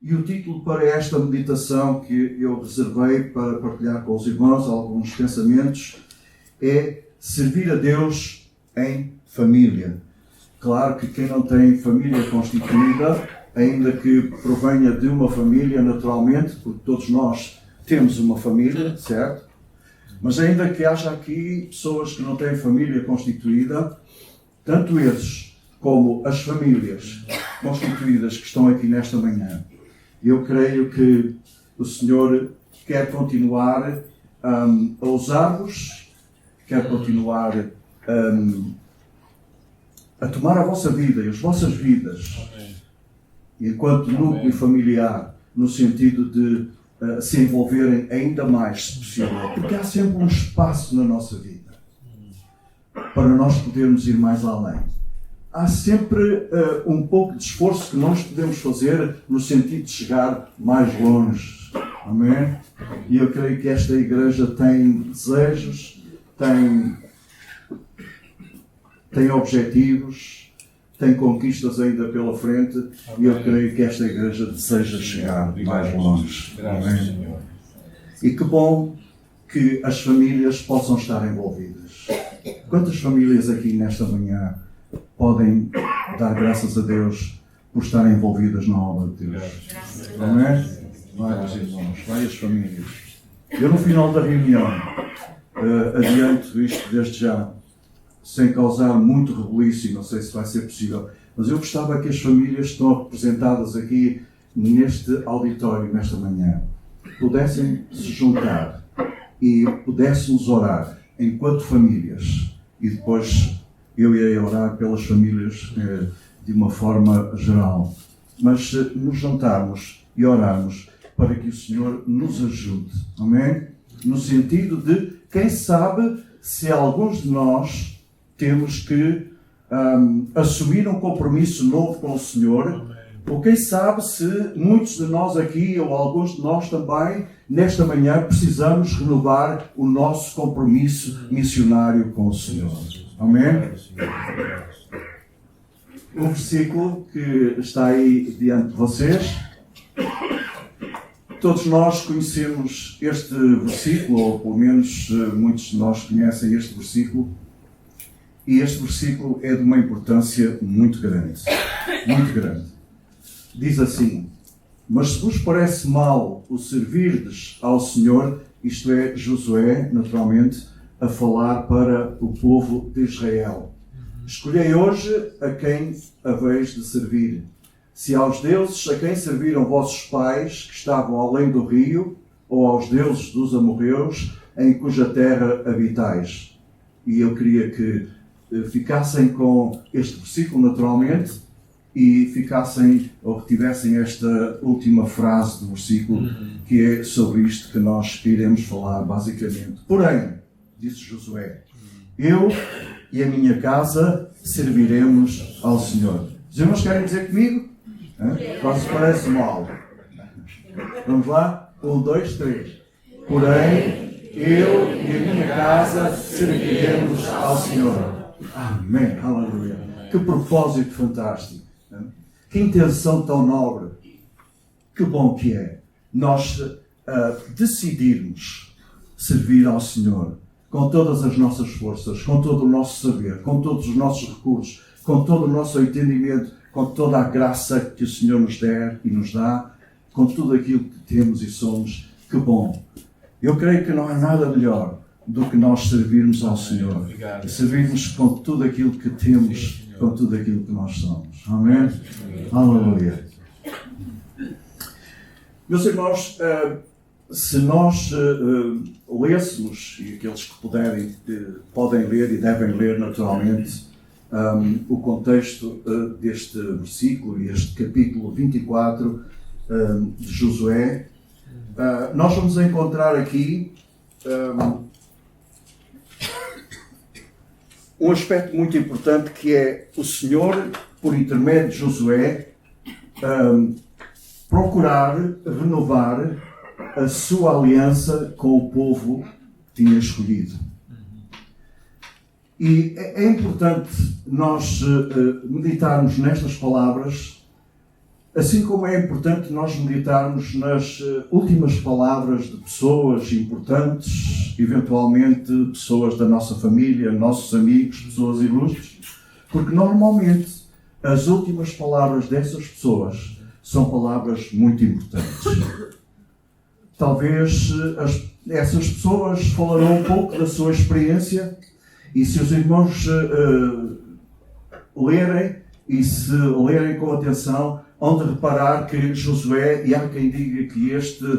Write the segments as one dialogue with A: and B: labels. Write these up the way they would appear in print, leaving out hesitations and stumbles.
A: E o título para esta meditação que eu reservei para partilhar com os irmãos alguns pensamentos é Servir a Deus em Família. Claro que quem não tem família constituída, ainda que provenha de uma família naturalmente, porque todos nós temos uma família, certo? Mas ainda que haja aqui pessoas que não têm família constituída, tanto esses como as famílias constituídas que estão aqui nesta manhã, eu creio que o Senhor quer continuar a usar-vos, quer continuar a tomar a vossa vida e as vossas vidas, enquanto núcleo familiar, no sentido de se envolverem ainda mais, se possível, porque há sempre um espaço na nossa vida para nós podermos ir mais além. Há sempre um pouco de esforço que nós podemos fazer no sentido de chegar mais longe. Amém? E eu creio que esta igreja tem desejos, tem objetivos, tem conquistas ainda pela frente. Amém. E eu creio que esta igreja deseja chegar mais longe. Amém? E que bom que as famílias possam estar envolvidas. Quantas famílias aqui nesta manhã podem dar graças a Deus por estarem envolvidas na obra de Deus? Amém? Vários irmãos, várias famílias. Eu no final da reunião adianto isto desde já, sem causar muito rebuliço, e não sei se vai ser possível, mas eu gostava que as famílias que estão representadas aqui neste auditório, nesta manhã, pudessem se juntar e pudéssemos orar enquanto famílias, e depois eu irei orar pelas famílias de uma forma geral, mas nos juntarmos e orarmos para que o Senhor nos ajude, amém? No sentido de, quem sabe, se alguns de nós temos que assumir um compromisso novo com o Senhor, ou quem sabe se muitos de nós aqui, ou alguns de nós também, nesta manhã, precisamos renovar o nosso compromisso missionário com o Senhor. Amém? Um versículo que está aí diante de vocês. Todos nós conhecemos este versículo, ou pelo menos muitos de nós conhecem este versículo. E este versículo é de uma importância muito grande. Muito grande. Diz assim: mas se vos parece mal o servirdes ao Senhor, isto é, Josué, naturalmente, a falar para o povo de Israel. Escolhei hoje a quem haveis de servir. Se aos deuses a quem serviram vossos pais, que estavam além do rio, ou aos deuses dos amorreus, em cuja terra habitais. E eu queria que ficassem com este versículo naturalmente e ficassem ou retivessem esta última frase do versículo, que é sobre isto que nós iremos falar basicamente. Porém, disse Josué, eu e a minha casa serviremos ao Senhor. Os irmãos querem dizer comigo? Quase parece mal. Vamos lá? 1, 2, 3. Porém, eu e a minha casa serviremos ao Senhor. Amém. Aleluia. Que propósito fantástico. Que intenção tão nobre. Que bom que é nós decidirmos servir ao Senhor com todas as nossas forças, com todo o nosso saber, com todos os nossos recursos, com todo o nosso entendimento, com toda a graça que o Senhor nos der e nos dá, com tudo aquilo que temos e somos. Que bom. Eu creio que não há nada melhor do que nós servirmos ao Senhor. Obrigado. Servirmos com tudo aquilo que temos, com tudo aquilo que nós somos. Amém? Aleluia. Meus irmãos, se nós lêssemos, e aqueles que puderem, podem ler e devem ler naturalmente, o contexto deste versículo e este capítulo 24 de Josué, nós vamos encontrar aqui um aspecto muito importante, que é o Senhor, por intermédio de Josué, procurar renovar a sua aliança com o povo que tinha escolhido. E é importante nós meditarmos nestas palavras, Assim como é importante nós meditarmos nas últimas palavras de pessoas importantes, eventualmente pessoas da nossa família, nossos amigos, pessoas ilustres, porque normalmente as últimas palavras dessas pessoas são palavras muito importantes. Talvez essas pessoas falarão um pouco da sua experiência, e se os irmãos lerem, e se lerem com atenção, hão de reparar que Josué, e há quem diga que este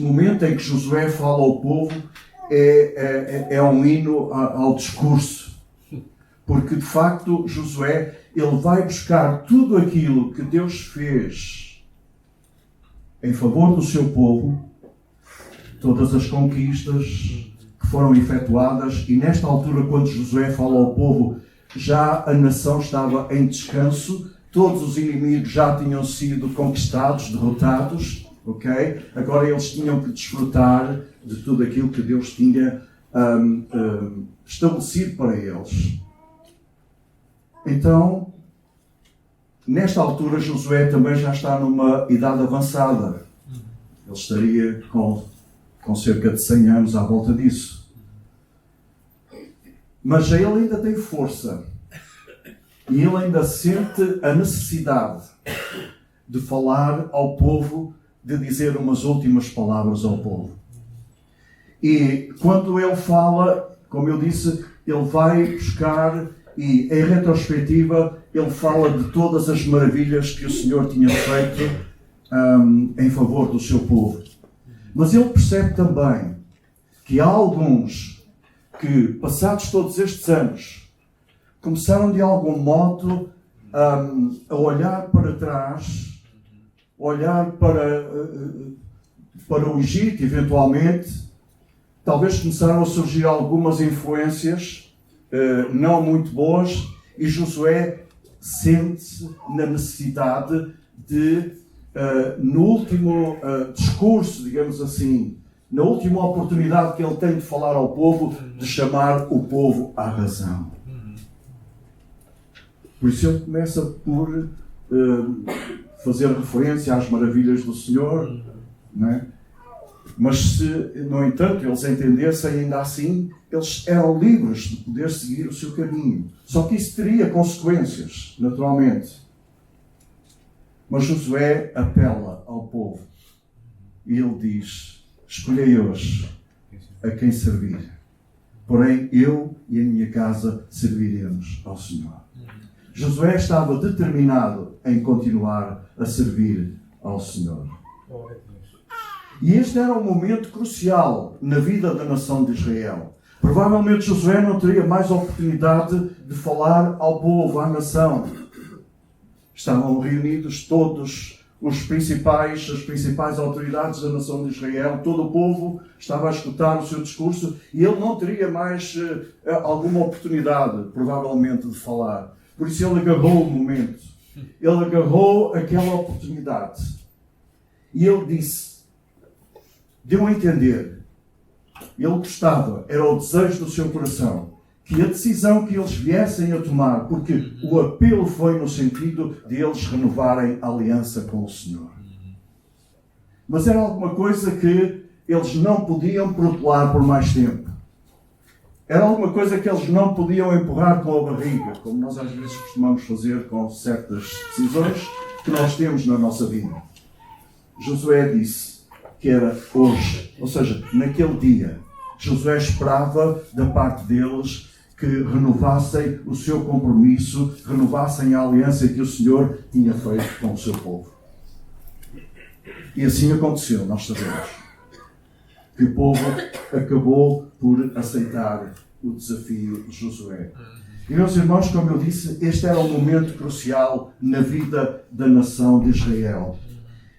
A: momento em que Josué fala ao povo é um hino ao discurso. Porque, de facto, Josué, ele vai buscar tudo aquilo que Deus fez em favor do seu povo, todas as conquistas que foram efetuadas, e nesta altura, quando Josué fala ao povo, já a nação estava em descanso, todos os inimigos já tinham sido conquistados, derrotados, ok? Agora eles tinham que desfrutar de tudo aquilo que Deus tinha estabelecido para eles. Então, nesta altura, Josué também já está numa idade avançada. Ele estaria com cerca de 100 anos à volta disso. Mas ele ainda tem força. E ele ainda sente a necessidade de falar ao povo, de dizer umas últimas palavras ao povo. E quando ele fala, como eu disse, ele vai buscar, e em retrospectiva, ele fala de todas as maravilhas que o Senhor tinha feito em favor do seu povo. Mas ele percebe também que há alguns que, passados todos estes anos, começaram de algum modo a olhar para trás, olhar para o Egito, eventualmente. Talvez começaram a surgir algumas influências não muito boas, e Josué sente-se na necessidade de, no último discurso, digamos assim, na última oportunidade que ele tem de falar ao povo, de chamar o povo à razão. Por isso ele começa por fazer referência às maravilhas do Senhor, não é? Mas se, no entanto, eles entendessem, ainda assim, eles eram livres de poder seguir o seu caminho. Só que isso teria consequências, naturalmente. Mas Josué apela ao povo e ele diz: escolhei hoje a quem servir. Porém, eu e a minha casa serviremos ao Senhor. Josué estava determinado em continuar a servir ao Senhor. E este era um momento crucial na vida da nação de Israel. Provavelmente Josué não teria mais oportunidade de falar ao povo, à nação. Estavam reunidos todos as principais autoridades da nação de Israel, todo o povo estava a escutar o seu discurso e ele não teria mais alguma oportunidade, provavelmente, de falar. Por isso ele agarrou o momento. Ele agarrou aquela oportunidade. E ele disse, deu a entender, ele gostava, era o desejo do seu coração, que a decisão que eles viessem a tomar, porque o apelo foi no sentido de eles renovarem a aliança com o Senhor. Mas era alguma coisa que eles não podiam protelar por mais tempo. Era alguma coisa que eles não podiam empurrar com a barriga, como nós às vezes costumamos fazer com certas decisões que nós temos na nossa vida. Josué disse que era hoje, ou seja, naquele dia. Josué esperava da parte deles que renovassem o seu compromisso, renovassem a aliança que o Senhor tinha feito com o seu povo. E assim aconteceu, nós sabemos. Que o povo acabou por aceitar o desafio de Josué. E, meus irmãos, como eu disse, este era um momento crucial na vida da nação de Israel.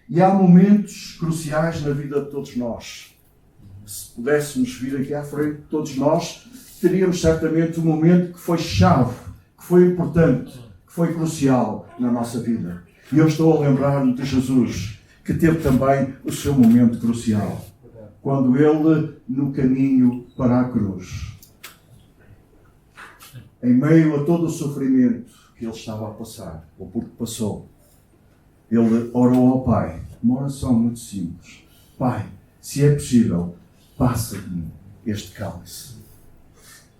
A: E há momentos cruciais na vida de todos nós. Se pudéssemos vir aqui à frente, todos nós teríamos certamente um momento que foi chave, que foi importante, que foi crucial na nossa vida. E eu estou a lembrar-me de Jesus, que teve também o seu momento crucial. Quando ele, no caminho para a cruz, em meio a todo o sofrimento que que ele estava a passar, ou porque passou, ele orou ao Pai, uma oração muito simples: Pai, se é possível, passa de mim este cálice.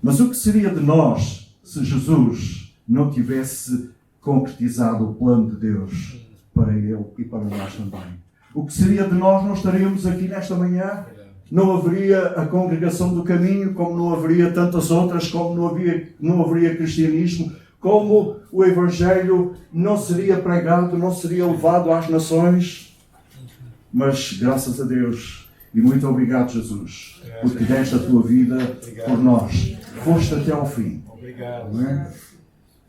A: Mas o que seria de nós se Jesus não tivesse concretizado o plano de Deus para ele e para nós também? O que seria de nós? Não estaríamos aqui nesta manhã? Não haveria a congregação do caminho, como não haveria tantas outras, como não haveria cristianismo, como o Evangelho não seria pregado, não seria levado às nações. Mas, graças a Deus, e muito obrigado, Jesus, porque deste a tua vida por nós. Foste até ao fim. Não é?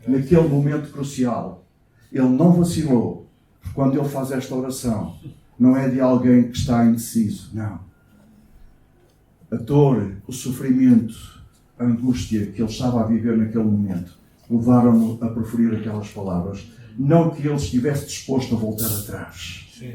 A: Naquele momento crucial, ele não vacilou. Quando ele faz esta oração, não é de alguém que está indeciso, não. A dor, o sofrimento, a angústia que ele estava a viver naquele momento levaram-no a proferir aquelas palavras. Não que ele estivesse disposto a voltar atrás. Sim.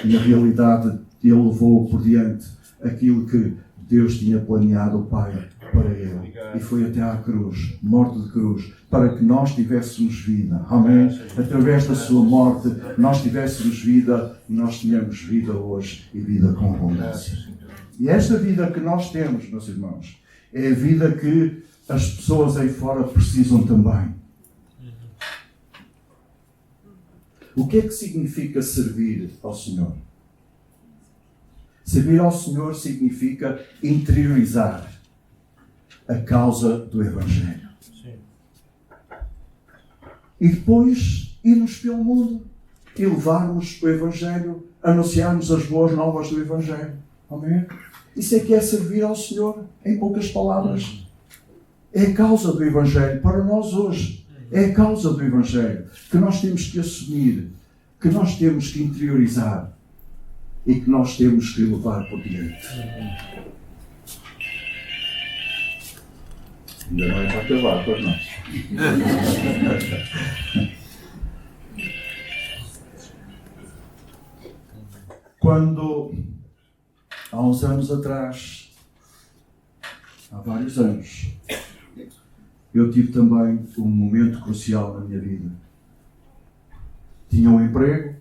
A: Na realidade, ele levou por diante aquilo que Deus tinha planeado, o Pai, para ele. E foi até à cruz, morte de cruz, para que nós tivéssemos vida. Amém? Através da sua morte, nós tivéssemos vida e nós tínhamos vida hoje e vida com abundância. E esta vida que nós temos, meus irmãos, é a vida que as pessoas aí fora precisam também. O que é que significa servir ao Senhor? Servir ao Senhor significa interiorizar a causa do Evangelho. Sim. E depois irmos pelo mundo e levarmos o Evangelho, anunciarmos as boas novas do Evangelho. Amém? Isso é que é servir ao Senhor, em poucas palavras. É a causa do Evangelho para nós hoje. É a causa do Evangelho que nós temos que assumir, que nós temos que interiorizar e que nós temos que levar por diante. Ainda não é para acabar, pois não? Quando, há uns anos atrás, há vários anos, eu tive também um momento crucial na minha vida. Tinha um emprego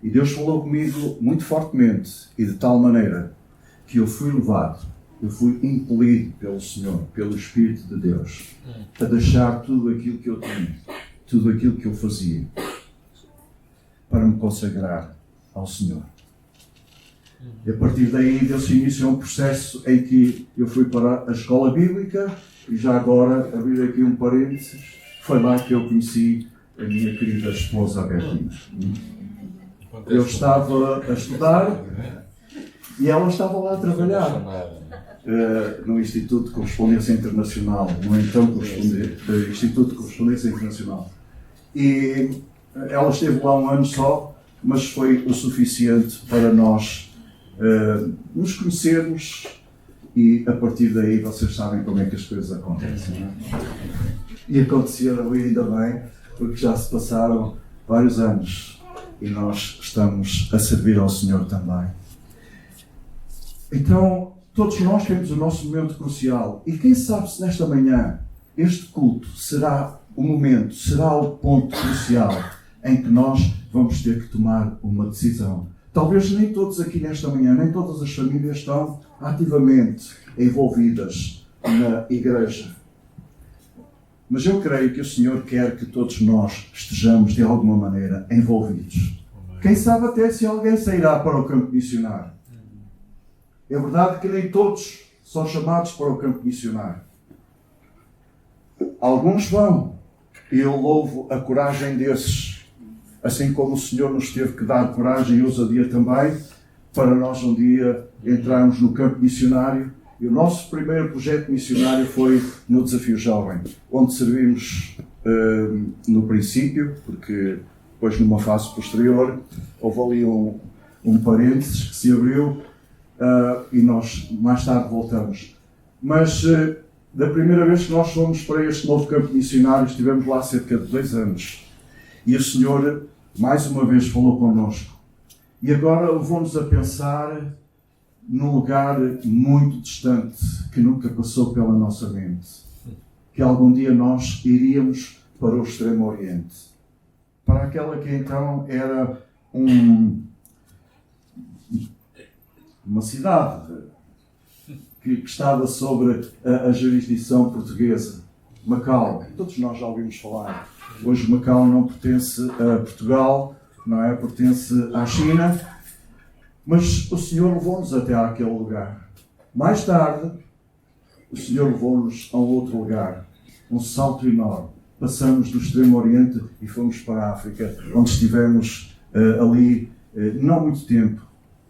A: e Deus falou comigo muito fortemente e de tal maneira que eu fui levado, eu fui impelido pelo Senhor, pelo Espírito de Deus, a deixar tudo aquilo que eu tinha, tudo aquilo que eu fazia, para me consagrar ao Senhor. E a partir daí deu-se início a um processo em que eu fui para a escola bíblica e já agora, abrir aqui um parênteses, foi lá que eu conheci a minha querida esposa, a Bertina. Eu estava a estudar e ela estava lá a trabalhar no Instituto de Correspondência Internacional, no então Instituto de Correspondência Internacional. E ela esteve lá um ano só, mas foi o suficiente para nós nos conhecermos e a partir daí vocês sabem como é que as coisas acontecem, não é? E aconteceram ainda bem, porque já se passaram vários anos e nós estamos a servir ao Senhor também. Então, todos nós temos o nosso momento crucial e quem sabe se nesta manhã este culto será o momento, será o ponto crucial em que nós vamos ter que tomar uma decisão. Talvez nem todos aqui nesta manhã, nem todas as famílias estão ativamente envolvidas na igreja. Mas eu creio que o Senhor quer que todos nós estejamos de alguma maneira envolvidos. Quem sabe até se alguém sairá para o campo missionário. É verdade que nem todos são chamados para o campo missionário. Alguns vão, e eu louvo a coragem desses, assim como o Senhor nos teve que dar coragem e ousadia também, para nós um dia entrarmos no campo missionário. E o nosso primeiro projeto missionário foi no Desafio Jovem, onde servimos no princípio, porque depois numa fase posterior houve ali um parênteses que se abriu e nós mais tarde voltamos. Mas da primeira vez que nós fomos para este novo campo missionário, estivemos lá cerca de 2 anos. E o Senhor mais uma vez falou connosco. E agora levou-nos a pensar num lugar muito distante, que nunca passou pela nossa mente. que algum dia nós iríamos para o Extremo Oriente. Para aquela que então era uma cidade que estava sobre a jurisdição portuguesa, Macau. Todos nós já ouvimos falar. Hoje Macau não pertence a Portugal, não é? Pertence à China, mas o Senhor levou-nos até àquele lugar. Mais tarde, o Senhor levou-nos a um outro lugar, um salto enorme. Passamos do Extremo Oriente e fomos para a África, onde estivemos ali não muito tempo.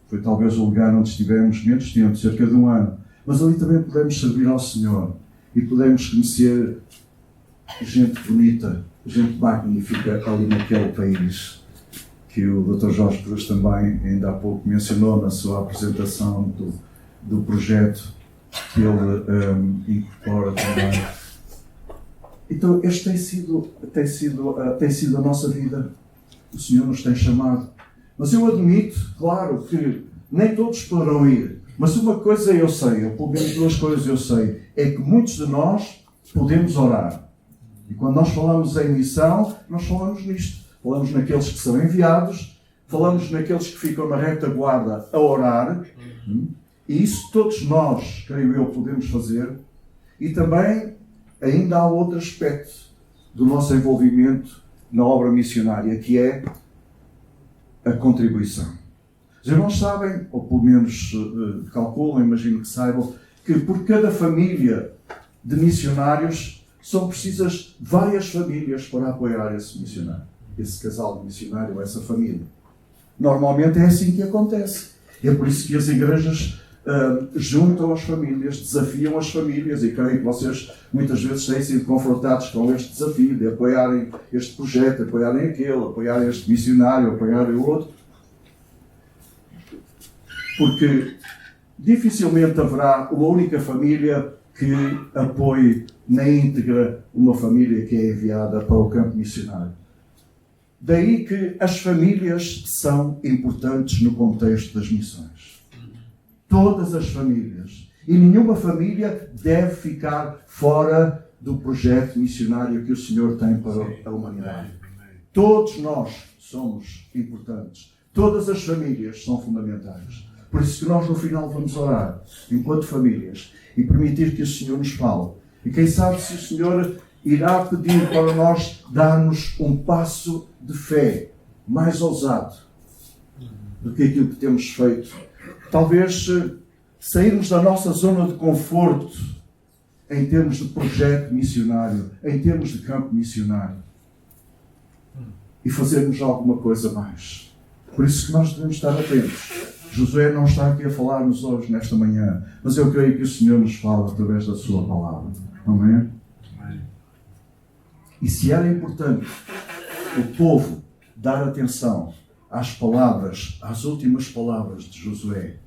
A: Foi talvez o lugar onde estivemos menos tempo, cerca de 1 ano. Mas ali também pudemos servir ao Senhor e pudemos conhecer gente bonita, gente magnífica ali naquele país, que o Dr. Jorge Cruz também ainda há pouco mencionou na sua apresentação do projeto que ele incorpora também. Então, este tem sido a nossa vida. O Senhor nos tem chamado. Mas eu admito, claro, que nem todos poderão ir. Mas uma coisa eu sei, ou pelo menos 2 coisas eu sei, é que muitos de nós podemos orar. E quando nós falamos em missão, nós falamos nisto. Falamos naqueles que são enviados, falamos naqueles que ficam na retaguarda a orar. E isso todos nós, creio eu, podemos fazer. E também ainda há outro aspecto do nosso envolvimento na obra missionária, que é a contribuição. Os irmãos sabem, ou pelo menos calculam, imagino que saibam, que por cada família de missionários são precisas várias famílias para apoiar esse missionário, esse casal de missionário ou essa família. Normalmente é assim que acontece. É por isso que as igrejas juntam as famílias, desafiam as famílias, e creio que vocês muitas vezes têm sido confrontados com este desafio de apoiarem este projeto, apoiarem aquele, apoiarem este missionário, apoiarem o outro. Porque dificilmente haverá uma única família que apoie na íntegra uma família que é enviada para o campo missionário. Daí que as famílias são importantes no contexto das missões. Todas as famílias. E nenhuma família deve ficar fora do projeto missionário que o Senhor tem para a humanidade. Todos nós somos importantes. Todas as famílias são fundamentais. Por isso que nós no final vamos orar, enquanto famílias, e permitir que o Senhor nos fale. E quem sabe se o Senhor irá pedir para nós darmos um passo de fé mais ousado do que aquilo que temos feito. Talvez sairmos da nossa zona de conforto em termos de projeto missionário, em termos de campo missionário, e fazermos alguma coisa mais. Por isso que nós devemos estar atentos. Josué não está aqui a falar-nos hoje, nesta manhã, mas eu creio que o Senhor nos fala através da sua palavra. Amém? E se era importante o povo dar atenção às palavras, às últimas palavras de Josué,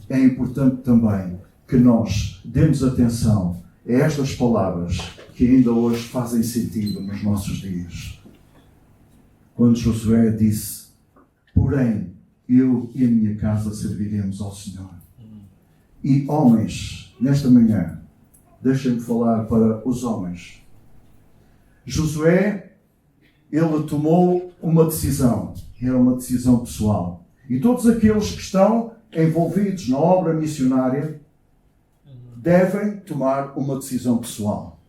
A: é importante também que nós demos atenção a estas palavras que ainda hoje fazem sentido nos nossos dias. Quando Josué disse: porém, eu e a minha casa serviremos ao Senhor. E homens, nesta manhã, deixem-me falar para os homens. Josué, ele tomou uma decisão, era uma decisão pessoal. E todos aqueles que estão envolvidos na obra missionária devem tomar uma decisão pessoal.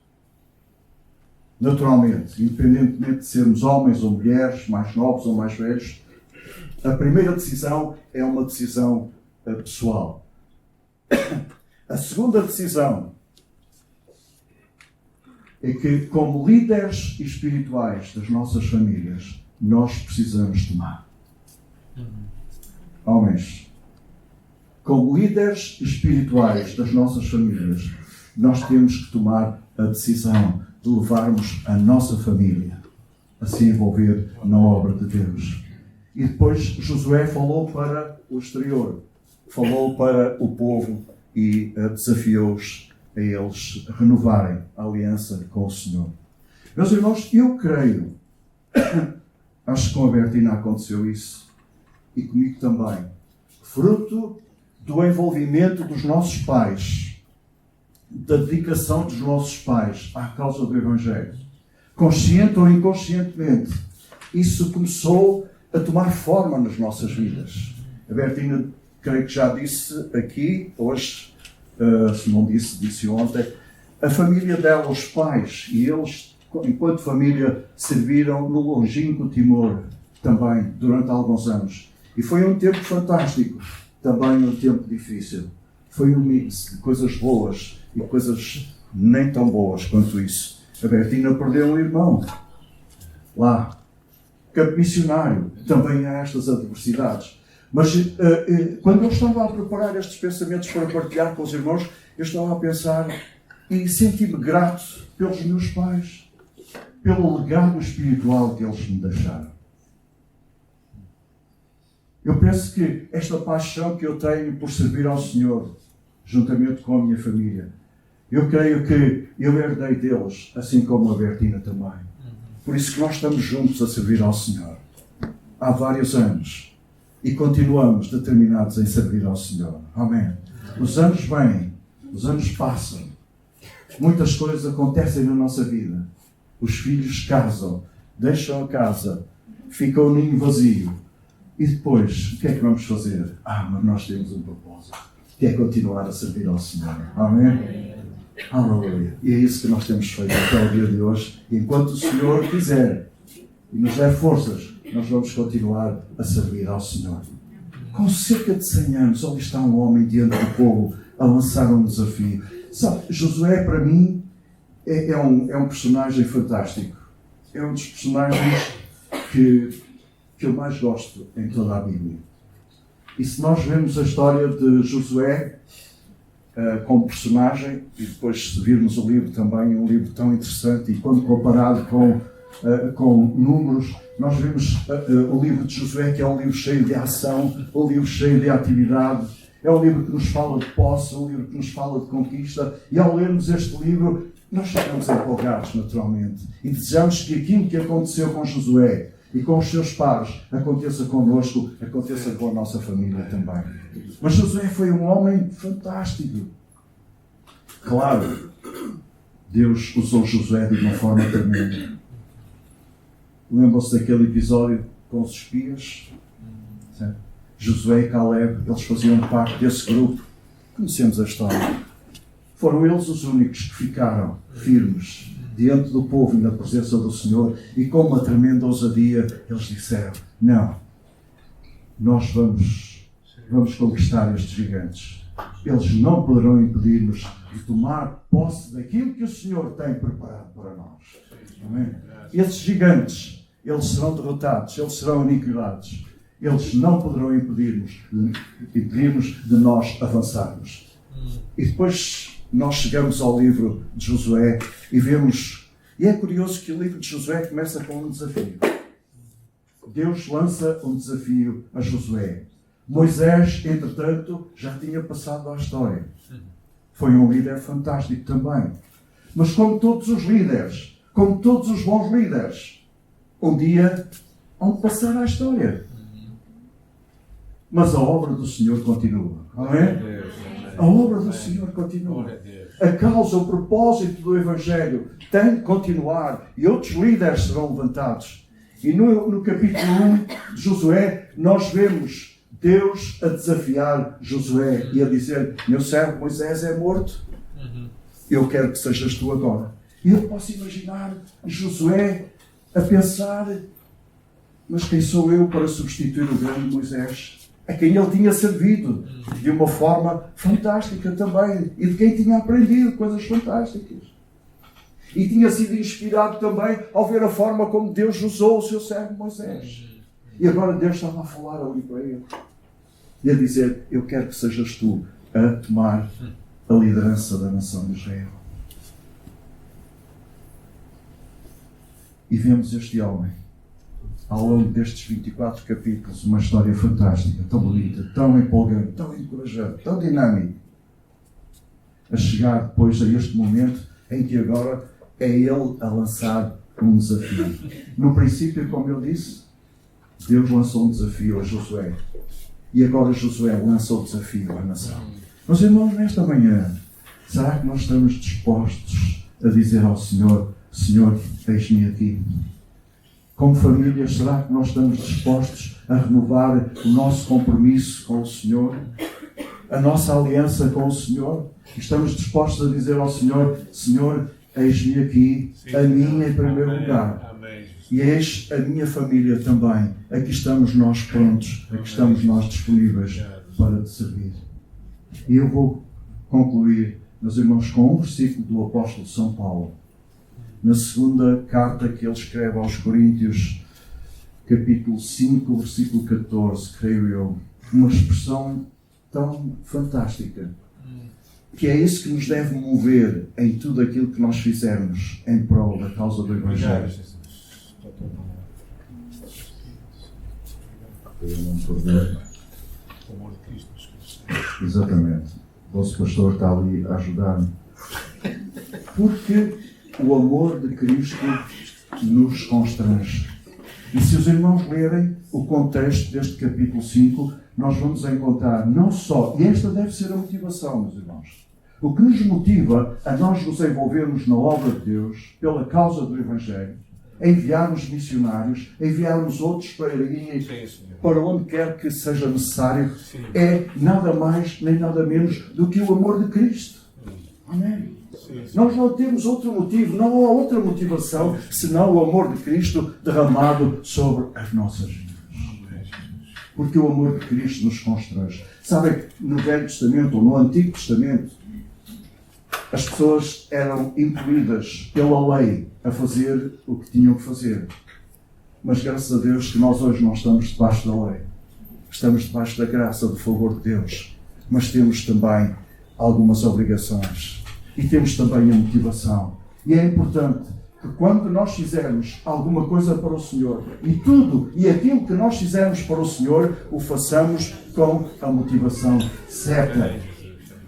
A: Naturalmente, independentemente de sermos homens ou mulheres, mais novos ou mais velhos, a primeira decisão é uma decisão pessoal. A segunda decisão é que, como líderes espirituais das nossas famílias, nós precisamos tomar. Homens, como líderes espirituais das nossas famílias, nós temos que tomar a decisão de levarmos a nossa família a se envolver na obra de Deus. E depois Josué falou para o exterior, falou para o povo e desafiou-os a eles renovarem a aliança com o Senhor. Meus irmãos, eu creio, acho que com a Bertina aconteceu isso, e comigo também, fruto do envolvimento dos nossos pais, da dedicação dos nossos pais à causa do Evangelho, consciente ou inconscientemente, isso começou a tomar forma nas nossas vidas. A Bertina, creio que já disse aqui, hoje, se não disse, disse ontem, a família dela, os pais, e eles, enquanto família, serviram no longínquo Timor, também, durante alguns anos. E foi um tempo fantástico, também um tempo difícil. Foi um mix de coisas boas e coisas nem tão boas quanto isso. A Bertina perdeu um irmão lá, campo missionário, também há estas adversidades. Mas quando eu estava a preparar estes pensamentos para partilhar com os irmãos, eu estava a pensar e senti-me grato pelos meus pais, pelo legado espiritual que eles me deixaram. Eu penso que esta paixão que eu tenho por servir ao Senhor, juntamente com a minha família, eu creio que eu herdei deles, assim como a Bertina também. Por isso que nós estamos juntos a servir ao Senhor há vários anos e continuamos determinados em servir ao Senhor. Amém. Os anos vêm, os anos passam, muitas coisas acontecem na nossa vida. Os filhos casam, deixam a casa, fica o ninho vazio. E depois, o que é que vamos fazer? Mas nós temos um propósito, que é continuar a servir ao Senhor. Amém? Aleluia. E é isso que nós temos feito até o dia de hoje. E enquanto o Senhor quiser e nos der forças, nós vamos continuar a servir ao Senhor. Com cerca de 100 anos, ali está um homem diante do povo a lançar um desafio. Sabe, Josué, para mim, é um personagem fantástico. É um dos personagens que eu mais gosto em toda a Bíblia. E se nós vemos a história de Josué como personagem, e depois se virmos o livro também, um livro tão interessante, e quando comparado com números, nós vemos o livro de Josué, que é um livro cheio de ação, um livro cheio de atividade, é um livro que nos fala de posse, um livro que nos fala de conquista, e ao lermos este livro, nós ficamos empolgados naturalmente, e desejamos que aquilo que aconteceu com Josué e com os seus pares aconteça connosco, aconteça com a nossa família também. Mas Josué foi um homem fantástico. Claro, Deus usou Josué de uma forma tremenda. Lembram-se daquele episódio com os espias? Certo? Josué e Caleb, eles faziam parte desse grupo. Conhecemos a história. Foram eles os únicos que ficaram firmes diante do povo e na presença do Senhor, e com uma tremenda ousadia eles disseram: não, nós vamos conquistar estes gigantes. Eles não poderão impedir-nos de tomar posse daquilo que o Senhor tem preparado para nós. Amém? Esses gigantes, eles serão derrotados, eles serão aniquilados. Eles não poderão impedir-nos de nós avançarmos. E depois nós chegamos ao livro de Josué e vemos, e é curioso que o livro de Josué começa com um desafio. Deus lança um desafio a Josué. Moisés, entretanto, já tinha passado à história. Foi um líder fantástico também. Mas como todos os líderes, como todos os bons líderes, um dia vão passar à história. Mas a obra do Senhor continua. Amém? A obra do Senhor continua. A causa, o propósito do Evangelho tem de continuar e outros líderes serão levantados. E no capítulo 1 de Josué, nós vemos Deus a desafiar Josué e a dizer: meu servo Moisés é morto, eu quero que sejas tu agora. E eu posso imaginar Josué a pensar: mas quem sou eu para substituir o grande Moisés, a quem ele tinha servido de uma forma fantástica também, e de quem tinha aprendido coisas fantásticas. E tinha sido inspirado também ao ver a forma como Deus usou o seu servo Moisés. E agora Deus estava a falar ali para ele e a dizer: eu quero que sejas tu a tomar a liderança da nação de Israel. E vemos este homem, ao longo destes 24 capítulos, uma história fantástica, tão bonita, tão empolgante, tão encorajante, tão dinâmica, a chegar depois a este momento em que agora é ele a lançar um desafio. No princípio, como eu disse, Deus lançou um desafio a Josué. E agora Josué lança o desafio à nação. Meus irmãos, nesta manhã, Será que nós estamos dispostos a dizer ao Senhor: Senhor, eis-me aqui? Como família, será que nós estamos dispostos a renovar o nosso compromisso com o Senhor? A nossa aliança com o Senhor? Estamos dispostos a dizer ao Senhor: Senhor, eis-me aqui, a mim em primeiro lugar. E eis a minha família também. Aqui estamos nós prontos, aqui estamos nós disponíveis para te servir. E eu vou concluir, meus irmãos, com um versículo do apóstolo São Paulo. Na segunda carta que ele escreve aos Coríntios, capítulo 5, versículo 14, creio eu. Uma expressão tão fantástica, que é isso que nos deve mover em tudo aquilo que nós fizermos em prol da causa do Evangelho. Exatamente. O vosso pastor está ali a ajudar-me. Porque o amor de Cristo nos constrange. E se os irmãos lerem o contexto deste capítulo 5, nós vamos encontrar não só, e esta deve ser a motivação, meus irmãos, o que nos motiva a nós nos envolvermos na obra de Deus, pela causa do Evangelho, enviarmos missionários, enviarmos outros para irem para onde quer que seja necessário, é nada mais nem nada menos do que o amor de Cristo. Amém? Nós não temos outro motivo, não há outra motivação senão o amor de Cristo derramado sobre as nossas vidas. Porque o amor de Cristo nos constrange. Sabem que no Velho Testamento ou no Antigo Testamento as pessoas eram impelidas pela lei a fazer o que tinham que fazer. Mas graças a Deus que nós hoje não estamos debaixo da lei. Estamos debaixo da graça, do favor de Deus. Mas temos também algumas obrigações. E temos também a motivação. E é importante que quando nós fizermos alguma coisa para o Senhor, e tudo e aquilo que nós fizermos para o Senhor, o façamos com a motivação certa.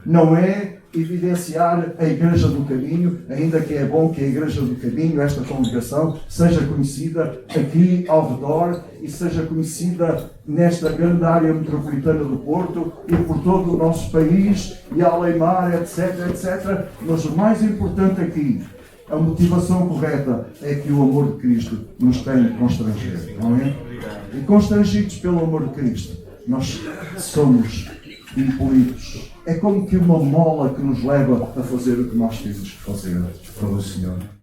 A: Não é evidenciar a Igreja do Caminho, ainda que é bom que a Igreja do Caminho, esta congregação, seja conhecida aqui ao redor e seja conhecida nesta grande área metropolitana do Porto e por todo o nosso país e Aleimar, etc, etc. Mas o mais importante aqui, a motivação correta, é que o amor de Cristo nos tem a constranger, não é? E constrangidos pelo amor de Cristo, nós somos impelidos. É como que uma mola que nos leva a fazer o que nós temos que fazer para o Senhor.